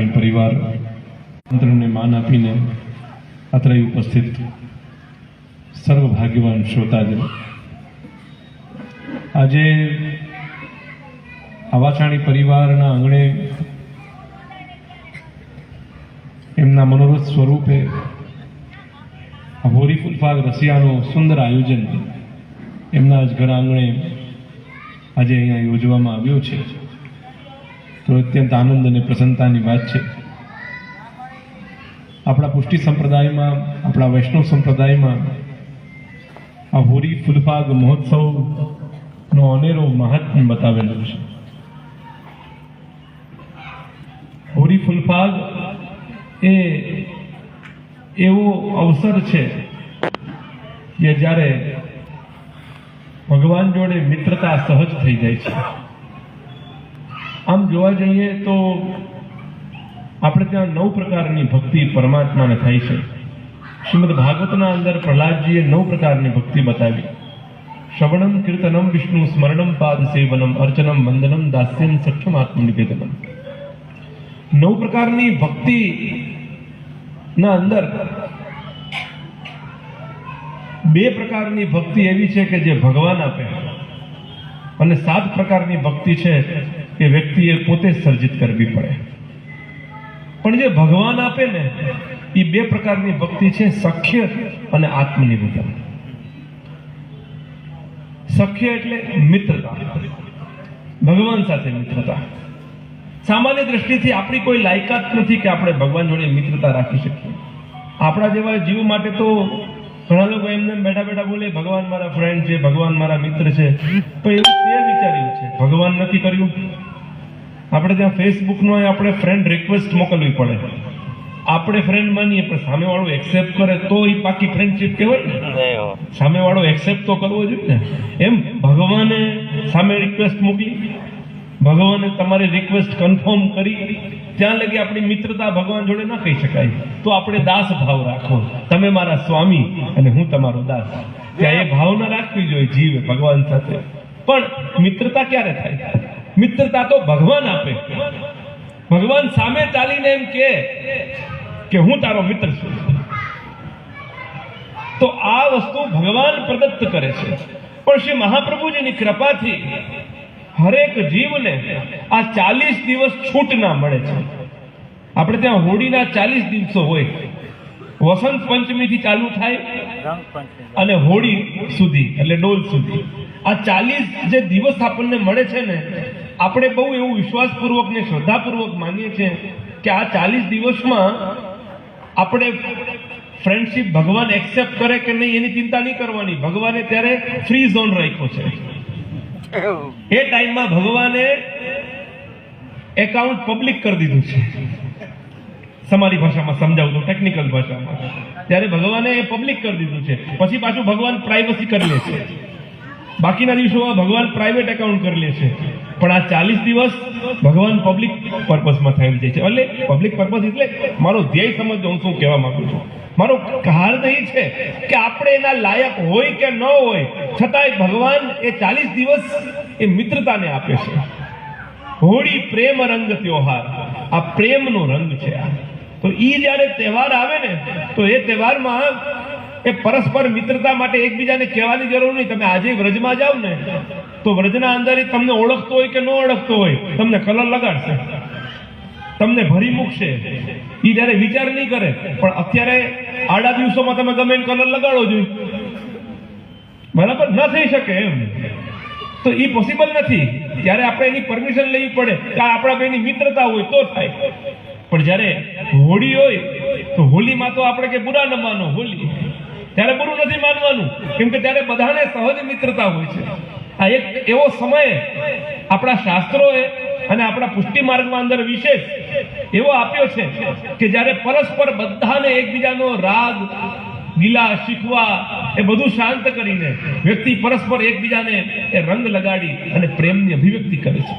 પરિવાર મંત્રને માન આપીને અત્રે ઉપસ્થિત સર્વ ભાગ્યવાન શ્રોતાજન, આજે આવાછાણી પરિવારના આંગણે એમના મનોરથ સ્વરૂપે હોરી ફૂલફાગ રસિયાનું સુંદર આયોજન એમના જ ઘર આંગણે આજે અહીંયા યોજવામાં આવ્યો છે, તો અત્યંત આનંદ અને પ્રસન્નતાની વાત છે. આપણા પુષ્ટિ સંપ્રદાયમાં, આપણા વૈષ્ણવ સંપ્રદાયમાં આ હોરી ફૂલફાગ મહોત્સવનો અનેરો મહાત્મ્ય બતાવેલું છે. હોરી ફૂલફાગ એ એવો અવસર છે કે જ્યારે ભગવાન જોડે મિત્રતા સહજ થઈ જાય છે. આમ જોવા જઈએ તો આપણે ત્યાં 9 પ્રકારની ભક્તિ પરમાત્માને થાય છે. શ્રીમદ ભાગવતના અંદર પ્રહલાદજીએ 9 પ્રકારની ભક્તિ બતાવી. શ્રવણમ, કીર્તનમ, વિષ્ણુ સ્મરણમ, પાદ સેવનમ, અર્ચનમ, વંદનમ, દાસ્યમ, સખ્યમ, આત્મનિવેદનમ. 9 પ્રકારની ભક્તિ ના અંદર 2 પ્રકારની ભક્તિ એવી છે કે જે ભગવાન આપે, અને 7 પ્રકારની ભક્તિ છે એ વ્યક્તિએ પોતે સર્જિત કરવી પડે. પણ જે ભગવાન આપે ને એ 2 પ્રકારની ભક્તિ છે, સખ્ય અને આત્મનિવેદન. સખ્ય એટલે મિત્રતા, ભગવાન સાથે મિત્રતા. સામાન્ય દ્રષ્ટિથી આપણી કોઈ લાયકાત નથી કે આપણે ભગવાન જોડે મિત્રતા રાખી શકીએ. આપણા જેવા જીવ માટે તો ઘણા લોકો એમને બેઠા બેઠા બોલે ભગવાન મારા ફ્રેન્ડ છે, ભગવાન મારા મિત્ર છે, પણ એવું તે વિચાર્યું છે, ભગવાન નથી કર્યું. આપણે ત્યાં ફેસબુકનો આપણે ફ્રેન્ડ રિક્વેસ્ટ મોકલવી પડે. આપણે ફ્રેન્ડ માનીએ પણ સામેવાળો એક્સેપ્ટ કરે તો એ પાકી ફ્રેન્ડશિપ કહેવાય ને. સામેવાળો એક્સેપ્ટ તો કરવો જોઈએ ને. એમ ભગવાને સામે રિક્વેસ્ટ મોકલી, ભગવાને તમારી રિક્વેસ્ટ કન્ફર્મ કરી, ત્યાં લગી આપણી મિત્રતા ભગવાન જોડે ના કહી શકાય. તો આપણે દાસ ભાવ રાખો, તમે મારા સ્વામી અને હું તમારો દાસ. ત્યાં એ ભાવના રાખવી જોઈએ જીવે ભગવાન સાથે. પણ મિત્રતા ક્યારે થાય? મિત્રતા તો ભગવાન આપે. ભગવાન સામે ચાલીને એમ કે હું તારો મિત્ર છું. તો આ વસ્તુ ભગવાન પ્રદત્ત કરે છે. પણ શ્રી મહાપ્રભુજીની કૃપાથી હરેક જીવને આ 40 દિવસ છૂટ ના મળે છે. આપણે ત્યાં હોળીના 40 દિવસો હોય. વસંત પંચમી થી ચાલુ થાય અને હોળી સુધી એટલે ડોલ સુધી આ 40 જે દિવસ આપણને મળે છે ને, આપણે બહુ એવું વિશ્વાસપૂર્વક ને શ્રદ્ધાપૂર્વક માનીએ છીએ કે આ 40 દિવસમાં આપણે ફ્રેન્ડશિપ ભગવાન એક્સેપ્ટ કરે કે નહીં એની ચિંતા નહીં કરવાની. ભગવાને ત્યારે ફ્રી ઝોન રાખ્યો છે. એ ટાઈમમાં ભગવાને એકાઉન્ટ પબ્લિક કરી દીધું છે. તમારી ભાષામાં સમજાવું તો, ટેકનિકલ ભાષામાં, ત્યારે ભગવાને એ પબ્લિક કરી દીધું છે. પછી પાછું ભગવાન પ્રાઇવસી કરી લે છે. બાકીના દિવસોમાં ભગવાન પ્રાઇવેટ એકાઉન્ટ કરી લે છે. પણ આ 40 દિવસ ભગવાન પબ્લિક પર્પઝમાં થઈ જાય છે. એટલે પબ્લિક પર્પઝ એટલે મારો ધ્યેય સમજો, હું શું કહેવા માંગુ છું. મારો હાર્દ એ છે કે આપણે એના લાયક હોય કે ન હોય, છતાંય ભગવાન એ 40 દિવસ એ મિત્રતાને આપે છે. હોળી પ્રેમ રંગ ત્યોહાર, આ પ્રેમનો રંગ છે. તો ઈ જ્યારે તહેવાર આવે ને તો એ તહેવારમાં એ પરસ્પર મિત્રતા માટે એકબીજાને કહેવાની જરૂર નહીં. તમે આજે વ્રજમાં જાઓ ને તો વ્રજના અંદર તમને ઓળખતો હોય કે ન ઓળખતો હોય, તમને કલર લગાડશે, તમને ભરી મૂકશે. ઈ જયારે વિચાર નહીં કરે. પણ અત્યારે આડા દિવસોમાં તમે ગમે એમ કલર લગાડો જોઈએ, બરાબર ન થઈ શકે એમ. તો ઈ પોસિબલ નથી. ત્યારે આપણે એની પરમિશન લેવી પડે કે આપણા બેની મિત્રતા હોય તો થાય. પણ જ્યારે હોળી હોય તો હોલીમાં તો આપણે કે બુરા ન માનો હોલી, ત્યારે બુરું નથી માનવાનું, કેમ કે ત્યારે બધાને સહજ મિત્રતા હોય છે. આ એક એવો સમય આપણા શાસ્ત્રોએ અને આપણા પુષ્ટિ માર્ગમાં અંદર વિશેષ એવો આપ્યો છે કે જ્યારે પરસ્પર બધાને એકબીજાનો રાગ, ગિલા, શીખવા એ બધું શાંત કરીને વ્યક્તિ પરસ્પર એકબીજાને એ રંગ લગાડી અને પ્રેમની અભિવ્યક્તિ કરે છે.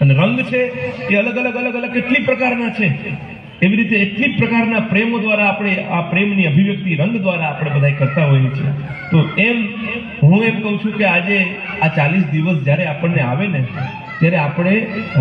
અને રંગ છે એ અલગ અલગ કેટલી પ્રકારના છે. એવી રીતે એટલી પ્રકારના પ્રેમો દ્વારા આપણે આ પ્રેમની અભિવ્યક્તિ રંગ દ્વારા આપણે બધા કરતા હોઈએ છીએ. તો એમ હું એમ કહું છું કે આજે આ 40 દિવસ જ્યારે આપણને આવે ને ત્યારે આપણે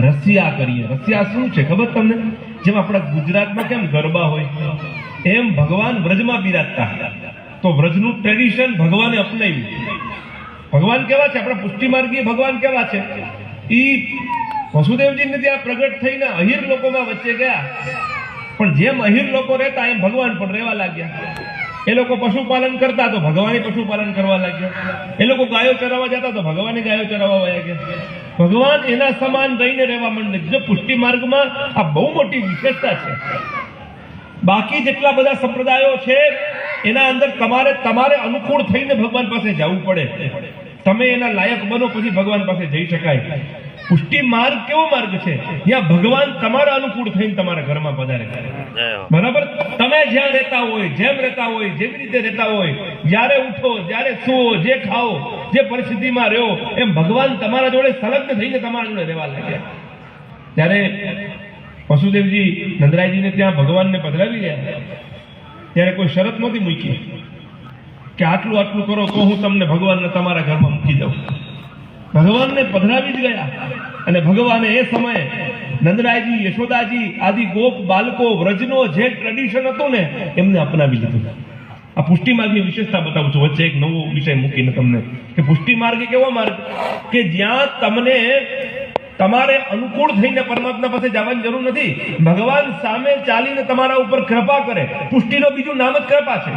રસિયા કરીએ. રસિયા શું છે ખબર તમને? જેમ આપણા ગુજરાતમાં કેમ ગરબા હોય એમ ભગવાન વ્રજમાં બિરાજતા, તો વ્રજનું ટ્રેડિશન ભગવાને અપનાવ્યું. ભગવાન કેવા છે? આપણા પુષ્ટિ માર્ગીય ભગવાન કેવા છે? ઈ વસુદેવજીને ત્યાં પ્રગટ થઈને અહીર લોકોમાં વચ્ચે ગયા, પણ જેમ અહીર લોકો રહેતા એમ ભગવાન પણ રહેવા લાગ્યા. એ લોકો પશુપાલન કરતા તો ભગવાને પશુપાલન કરવા લાગ્યા. એ લોકો ગાયો ચરાવવા જતા તો ભગવાને ગાયો ચરાવવા વયા ગયા. ભગવાન એના સમાન રહીને રહેવા માંડે. જો પુષ્ટિ માર્ગમાં આ બહુ મોટી વિશેષતા છે. બાકી જેટલા બધા સંપ્રદાયો છે એના અંદર તમારે અનુકૂળ થઈને ભગવાન પાસે જવું પડે. તમે એના લાયક બનો પછી ભગવાન પાસે જઈ શકાય. પુષ્ટિ માર્ગ કેવો માર્ગ છે? જ્યાં ભગવાન તમારા અનુકૂળ થઈને તમારા ઘરમાં પધારે. બરાબર? તમે જ્યાં રહેતા હોય, જેમ રહેતા હોય, જેવી રીતે રહેતા હોય, જ્યારે ઉઠો, જ્યારે સુવો, જે ખાઓ, જે પરિસ્થિતિમાં રહો, એમ ભગવાન તમારા જોડે સંલગ્ન થઈને તમારા જોડે રહેવા લાગ્યા. ત્યારે વસુદેવજી નંદરાયજીને ત્યાં ભગવાનને પધરાવી ગયા, ત્યારે કોઈ શરત નહોતી મૂકી કે આટલું આટલું કરો તો હું તમને ભગવાનને તમારા ઘરમાં મૂકી દઉં. ભગવાનને પધરાવી જ ગયા. અને ભગવાને એ સમયે નંદરાયજી, યશોદાજી આદિ ગોપ બાળકો વ્રજનો જે ટ્રેડિશન હતું ને એમને અપનાવી લીધું. આ પુષ્ટિ માર્ગની વિશેષતા બતાવું છું વચ્ચે એક નવો વિષય મૂકીને તમને, કે પુષ્ટિ માર્ગ એ કેવો માર્ગ કે જ્યાં તમને તમારે અનુકૂળ થઈને પરમાત્મા પાસે જવાની જરૂર નથી. ભગવાન સામે ચાલીને તમારા ઉપર કૃપા કરે. પુષ્ટિનો બીજું નામ જ કૃપા છે.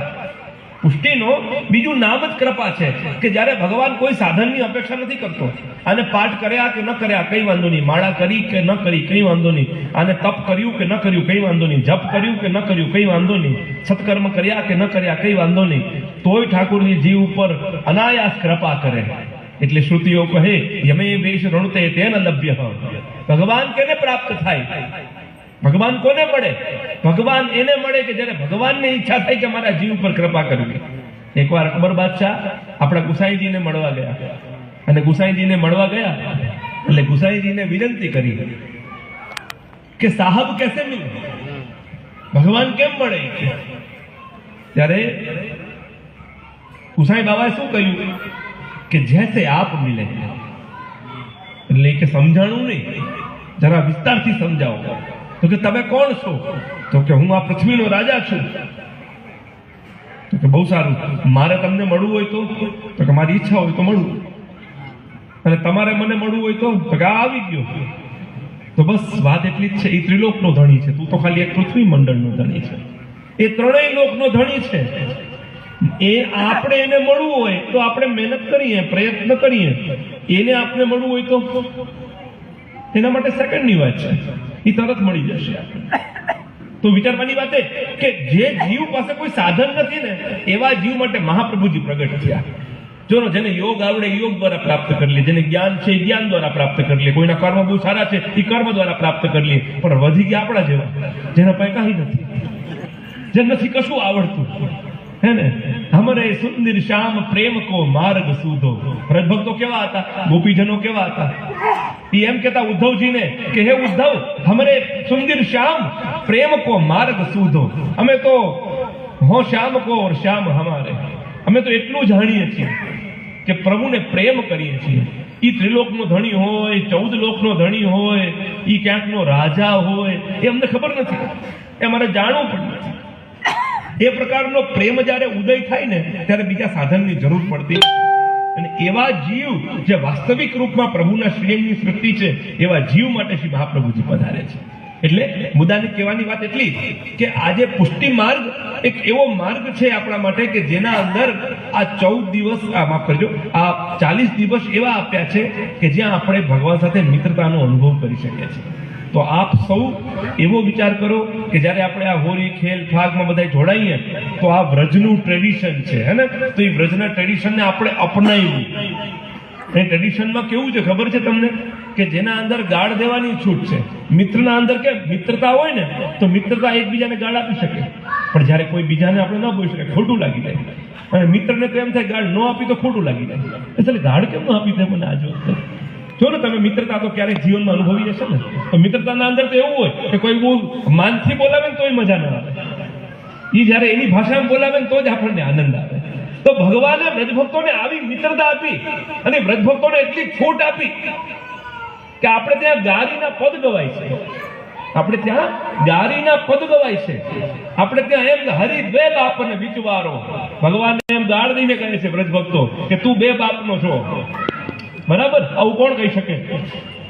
પુષ્ટિનો બીજું નામ જ કૃપા છે કે જ્યારે ભગવાન કોઈ સાધનની અપેક્ષા નથી કરતો. આને પાઠ કર્યા કે ન કર્યા કઈ વાંધો નહીં, માળા કરી કે ન કરી કઈ વાંધો નહીં, આને તપ કર્યું કે ન કર્યું કઈ વાંધો નહીં, જપ કર્યું કે ન કર્યું કઈ વાંધો નહીં, સત્કર્મ કર્યા કે ન કર્યા કઈ વાંધો નહીં, તોય ઠાકોરજી જીવ ઉપર અનાયાસ કૃપા કરે. એટલે શ્રુતિઓ કહે યમે વેશ રણુતે તેન લભ્ય. ભગવાન કેને પ્રાપ્ત થાય? ભગવાન કોને મળે? ભગવાન એને મળે કે જ્યારે ભગવાનને ઈચ્છા થાય કે મારા જીવ પર કૃપા કરવી. એકવાર અકબર બાદશાહ આપણા ગુસાઈજીને મળવા ગયા, અને ગુસાઈજીને મળવા ગયા એટલે ગુસાઈજીને વિનંતી કરી કે સાહબ કેસે મિલે? ભગવાન કેમ મળે? ત્યારે ગુસાઈ બાબાએ શું કહ્યું કે જૈસે આપ મિલે. એટલે કે સમજાણું નહીં, જરા વિસ્તારથી સમજાવો. તો કે તમે કોણ છો? તો કે હું આ પૃથ્વીનો રાજા છું. તો કે બહુ સારું, મારે તમને મળવું હોય તો કે મારી ઈચ્છા હોય તો મળવું, અને તમારે મને મળવું હોય તો કે આ આવી ગયો. તો બસ વાત એટલી જ છે. એ ત્રિલોકનો ધણી છે, તું તો ખાલી એક પૃથ્વી મંડળનો ધણી છે. એ ત્રણેય લોકનો ધણી છે. એ આપણે એને મળવું હોય તો આપણે મહેનત કરીએ, પ્રયત્ન કરીએ. એને આપણે મળવું હોય તો એના માટે સેકન્ડની વાત છે, એ તરત મળી જશે. તો વિચારવાની વાત એ કે જે જીવ પાસે કોઈ સાધન નથી ને એવા જીવ માટે મહાપ્રભુજી પ્રગટ થયા. જો જેને યોગ આવડે યોગ દ્વારા પ્રાપ્ત કરી લે, જેને જ્ઞાન છે જ્ઞાન દ્વારા પ્રાપ્ત કરી લે, કોઈના કર્મ બહુ સારા છે એ કર્મ દ્વારા પ્રાપ્ત કરી લે. પણ વધી ગયા આપણા જેવા, જેના પાસે કઈ નથી, જે નથી કશું આવડતું, હે ને? હમરે સુંદર શ્યામ પ્રેમ કો માર્ગ સૂધો. વ્રજભક્તો કેવા હતા? ગોપીજનો કેવા હતા? એ એમ કહેતા ઉદ્ધવજીને કે હે ઉદ્ધવ, હમરે સુંદર શ્યામ પ્રેમ કો માર્ગ સૂધો. અમે તો હો શ્યામ કો ઓર શ્યામ હમારે. અમે તો એટલું જાણીએ છીએ કે પ્રભુને પ્રેમ કરીએ છીએ. એ ત્રિલોકનો ધણી હોય, 14 લોકનો ધણી હોય, એ ક્યાંકનો રાજા હોય, એ અમને ખબર નથી, એ અમારે જાણવું પણ નથી. એ પ્રકારનો પ્રેમ જ્યારે ઉદય થાય ને ત્યારે બીજા સાધનની જરૂર પડતી. અને એવા જીવ જે વાસ્તવિક રૂપમાં પ્રભુના શ્રીઅંગની સૃષ્ટિ છે એવા જીવ માટે શ્રી મહાપ્રભુજી પધારે છે. એટલે મુદ્દાની કહેવાની વાત એટલી કે આજે પુષ્ટિ માર્ગ એક એવો માર્ગ છે આપણા માટે કે જેના અંદર આ 14 દિવસ, માફ કરજો, આ 40 દિવસ એવા આપ્યા છે કે જ્યાં આપણે ભગવાન સાથે મિત્રતાનો અનુભવ કરી શકીએ છીએ. તો આપ સૌ એવો વિચાર કરો કે જ્યારે આપણે આ હોળી ખેલ ફાગમાં બધા જોડાઈએ તો આ વ્રજનું ટ્રેડિશન છે, હે ને? તો એ વ્રજના ટ્રેડિશનને આપણે અપનાવ્યું. એ ટ્રેડિશનમાં કેવું છે ખબર છે તમને? કે જેના અંદર ગાળ દેવાની છૂટ છે. મિત્રના અંદર કે મિત્રતા હોય ને તો મિત્રતા એકબીજાને ગાળ આપી શકે, પણ જ્યારે કોઈ બીજાને આપણે ન બોલી શકે, ખોટું લાગી જાય. અને મિત્રને તો એમ થાય ગાળ ન આપી તો ખોટું લાગી જાય, એટલે ગાળ કેમ ન આપી દે મને આજ વખતે. જો ને તમે મિત્રતા તો ક્યારેક જીવનમાં અનુભવી હશે ને, તો મિત્રતાના અંદર તો એવું હોય કે કોઈ બહુ માનથી બોલાવે ને તોય મજા ના આવે, એ જ્યારે એની ભાષામાં બોલાવે ને તો જ આપણને આનંદ આવે. તો ભગવાને વ્રજભક્તોને આવી મિત્રતા આપી અને વ્રજભક્તોને એટલી છૂટ આપી કે આપણે ત્યાં ગારીના પદ ગવાય છે, આપણે ત્યાં ગારીના પદ ગવાય છે, આપણે ત્યાં એમ હરિ બે બાપને વિચવારો, ભગવાન એમ ગાળ દઈને કહે છે વ્રજ ભક્તો કે તું બે બાપનો છો, બરાબર? આવું કોણ કહી શકે?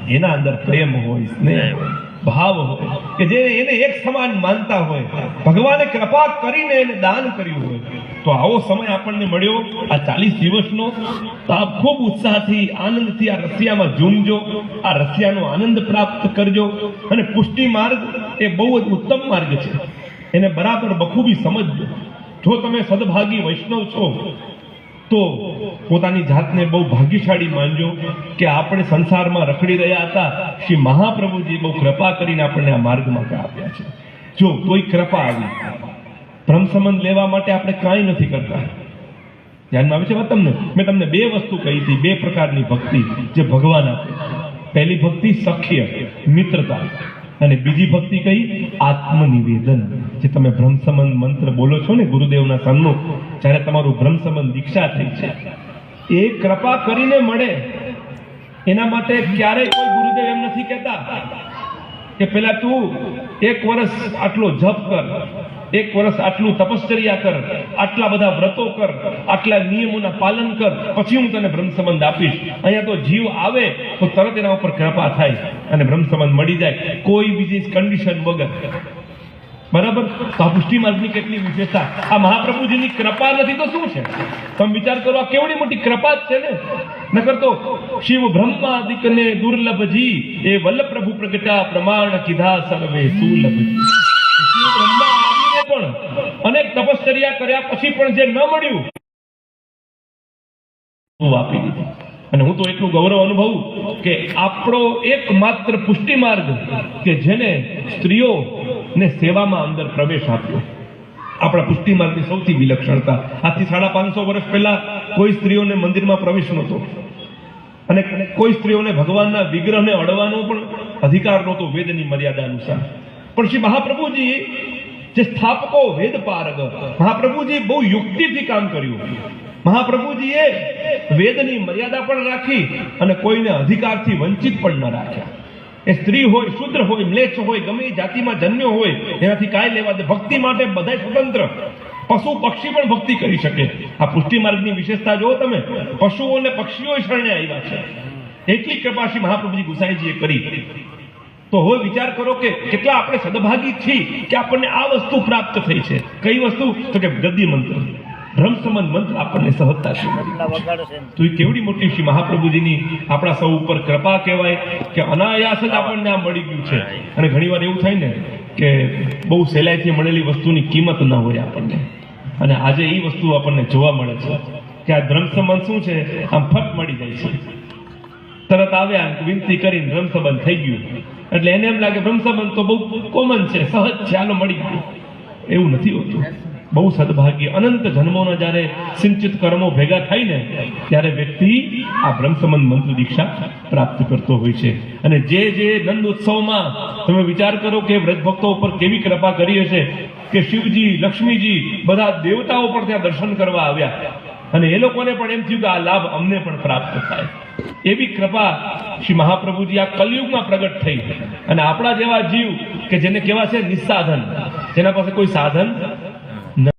એના અંદર પ્રેમ હોય, સ્નેહ હોય, ભાવ હોય, કે જે એને એક સમાન માનતા હોય, ભગવાને કૃપા કરીને એને દાન કર્યું હોય. તો આવો સમય આપણને મળ્યો આ 40 દિવસનો, તો આપ ખૂબ ઉત્સાહથી આનંદથી આ રસિયામાં ઝૂમજો, આ રસિયાનો આનંદ પ્રાપ્ત કરજો. અને પુષ્ટિ માર્ગ એ બહુ જ ઉત્તમ માર્ગ છે, એને બરાબર બખૂબી સમજજો. જો તમે સદભાગી વૈષ્ણવ છો તો પોતાની જાતને બહુ ભાગ્યશાળી માનજો કે આપણે સંસારમાં રખડી રહ્યા હતા, શ્રી મહાપ્રભુજી બહુ કૃપા કરીને આપણને આ માર્ગમાં આપ્યા છે. જો કોઈ કૃપા આવી, બ્રહ્મ સંબંધ લેવા માટે આપણે કાંઈ નથી કરતા. ધ્યાનમાં આવે છે તમને? મેં તમને 2 વસ્તુ કહી હતી, 2 પ્રકારની ભક્તિ જે ભગવાન આપે. પહેલી ભક્તિ સખ્ય, મિત્રતા, અને બીજી ભક્તિ કઈ? આત્મનિવેદન. જે તમે બ્રહ્મ સંબંધ મંત્ર બોલો છો ને ગુરુદેવના સન્મુખ, જ્યારે તમારું બ્રહ્મ સંબંધ દીક્ષા થઈ છે, એ કૃપા કરીને મળે. એના માટે ક્યારેય કોઈ ગુરુદેવ એમ નથી કહેતા કે પેલા તું 1 વર્ષ આટલો જપ કર, 1 વર્ષ આટલું તપશ્ચર્યા કર, આટલા બધા વ્રતો કર, આટલા નિયમોના પાલન કર, પછી હું તને બ્રહ્મ સંબંધ આપીશ. અહીંયા તો જીવ આવે તો તરત એના ઉપર કૃપા થાય અને બ્રહ્મ સંબંધ મળી જાય, કોઈ બીજી કન્ડિશન વગર. બરાબર? તો આ પુષ્ટિ માર્ગની કેટલી વિશેષતા! આ મહાપ્રભુજીની કૃપા નથી તો શું છે? તમે વિચાર કરો, આ કેવડી મોટી કૃપા જ છે ને. નકર તો શિવ બ્રહ્માદિકને દુર્લભજી એ વલ્લભ પ્રભુ પ્રગટા પ્રમાણ કીધા સર્વે સુલભજી. શિવ બ્રહ્મા આદિને પણ અનેક તપશ્ચર્યા કર્યા પછી પણ જે ન મળ્યું આપી દીધું. અને હું તો એટલું ગૌરવ અનુભવું કે આપણો એકમાત્ર પુષ્ટિ માર્ગ કે જેને સ્ત્રીઓને સેવામાં અંદર પ્રવેશ આપ્યો, આપણા પુષ્ટિ માર્ગની સૌથી વિલક્ષણતા. આજથી 550 વર્ષ પહેલા કોઈ સ્ત્રીઓને મંદિરમાં પ્રવેશ નહોતો, અને કોઈ સ્ત્રીઓને ભગવાનના વિગ્રહને અડવાનો પણ અધિકાર નહોતો વેદની મર્યાદા અનુસાર. પણ શ્રી મહાપ્રભુજી જે સ્થાપકો વેદ પારગ, મહાપ્રભુજી બહુ યુક્તિથી કામ કર્યું. મહાપ્રભુજીએ વેદની મર્યાદા પણ રાખી અને કોઈને અધિકારથી વંચિત પણ ન રાખ્યા. એ સ્ત્રી હોય, શુદ્ર હોય, મ્લેચ્છ હોય, ગમે એ જાતિમાં જન્મ્યો હોય, એનાથી કાંઈ લેવા દે. ભક્તિ માટે બધા સ્વતંત્ર, પશુ પક્ષી પણ ભક્તિ કરી શકે. આ પુષ્ટિ માર્ગની વિશેષતા જો તમે, પશુઓ અને પક્ષીઓ શરણે આવ્યા છે. એટલી કૃપા શ્રી મહાપ્રભુજી ગુસાઈજીએ કરી. તો હવે વિચાર કરો કે કેટલા આપણે સદભાગી છીએ કે આપણને આ વસ્તુ પ્રાપ્ત થઈ છે. કઈ વસ્તુ? તો કે ગદ્ય મંત્ર, બ્રહ્મ સંબંધ મંત્ર આપણને સહજતાથી મળી. તો એ કેવડી મોટી શ્રી મહાપ્રભુજીની આપણા સૌ ઉપર કૃપા કહેવાય કે અનાયાસ જ આપણને આ મળી ગયું છે. અને ઘણીવાર એવું થાય ને કે બહુ સહેલાઈથી મળેલી વસ્તુની કિંમત ન હોય આપણને, અને આજે એ વસ્તુ આપણને જોવા મળે છે કે આ બ્રહ્મ સંબંધ શું છે, આમ ફટ મળી જાય છે. તરત આવ્યા, વિનંતી કરીને બ્રહ્મ સંબંધ થઈ ગયું. એટલે એને એમ લાગે બ્રહ્મ સંબંધ તો બહુ કોમન છે, સહજ છે, આનો મળી ગયું. એવું નથી હોતું. બહુ સદભાગ્ય અનંત જન્મોના જ્યારે સિંચિત કર્મો ભેગા થાય ને ત્યારે વ્યક્તિ આ બ્રહ્મ સંબંધ મંત્ર દીક્ષા પ્રાપ્ત કરતો હોય છે. અને જે નંદ ઉત્સવમાં તમે વિચાર કરો કે વ્રજ ભક્તો ઉપર કેવી કૃપા કરી હશે કે શિવજી, લક્ષ્મીજી, બધા દેવતાઓ પણ ત્યાં દર્શન કરવા આવ્યા, અને એ લોકોને પણ એમ થયું કે આ લાભ અમને પણ પ્રાપ્ત થાય. એવી કૃપા શ્રી મહાપ્રભુજી આ કલયુગમાં પ્રગટ થઈ. અને આપણા જેવા જીવ કે જેને કેવા છે નિસ્સાધન, જેના પાસે કોઈ સાધન